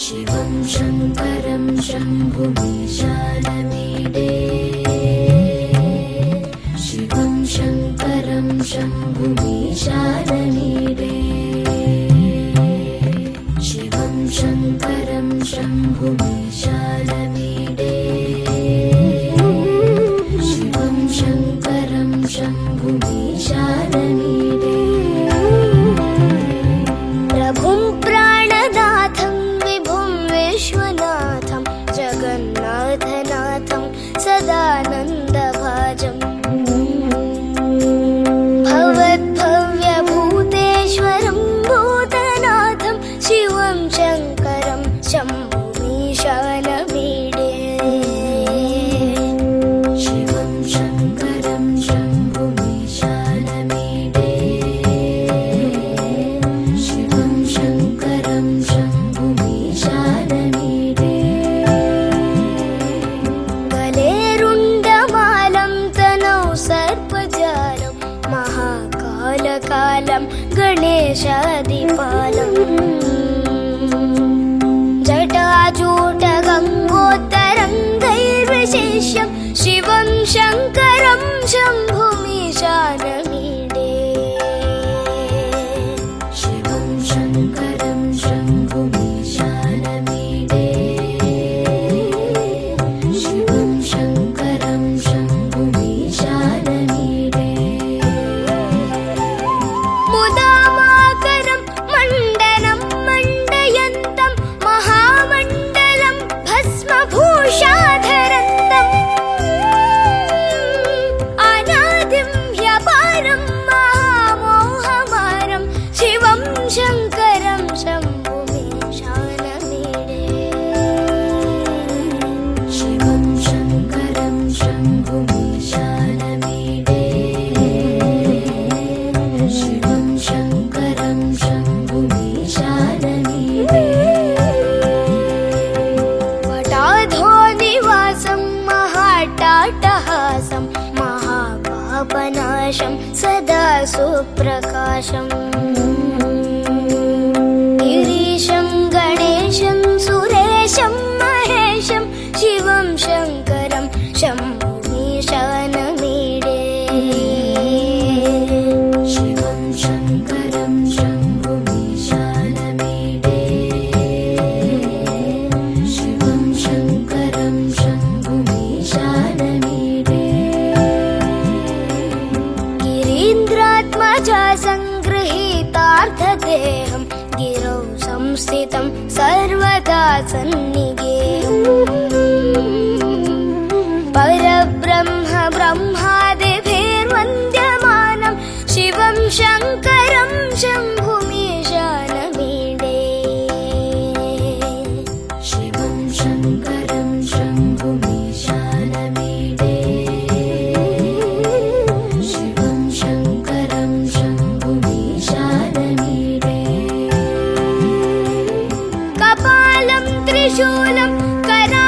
शिवं शङ्करं शम्भुमीशानमीडे शिवं शङ्करं शम्भुमीशानमीडे शिवं शङ्करं शम्भुमीशानमीडे शिवं शङ्करं शम्भुमीशानमीडे प्रभुं प्राणनाथं विभुं विश्वनाथं जगन्नाथनाथं सदानन्दभाजम् भवद्भव्यभूतेश्वरं भूतनाथं शिवं शङ्करं शम्भुमीशानमीडे शिवं शङ्करं शम्भुमीशानमीडे शिवं शङ्करं शम्भुमीशानमीडे गले रुण्डमालं तनौ सर्पजालं महाकालकालं गणेशादिपालम् जटाजूटगङ्गोत्तरङ्गैर्विशेष्यं शिवं शङ्करं शम्भुमीशानमीडे शिवं शङ्करं शम्भुमीशानमीडे शिवं शङ्करं शम्भुमीशानमीडे मुदामाकरं मण्डनं मण्डयन्तं महामण्डलं भस्मभूषाधरन्तम् अनादिं ह्यपारं महामोहमारं शिवं शङ्करं शम्भुमीशानमीडे शिवं शङ्करं शम्भुमीशानमीडे शिवं शङ्करं शम्भुमीशानमीडे वटाधोनिवासं महाट्टाटहासं महापापनाशं सदा सुप्रकाशम् गिरीशं गणेशं सुरेशं महेशं शिवं शङ्करं शम्भुमीशानमीडे शिवं शङ्करं शम्भुमीशानमीडे शिवं शङ्करं शम्भुमीशानमीडे गिरीन्द्रात्मजा सङ्गृहीतार्थदेहं गिरौ संस्थितं सर्वदा सन्निगेयम् परब्रह्म ब्रह्मादिभिर्वन्द्यमानं शिवं शङ्करं शम्भुमीशानमीडे शिवं शङ्करं शम्भुमीशानमीडे शिवं शङ्करं शम्भुमीशानमीडे कपालं त्रिशूलं करा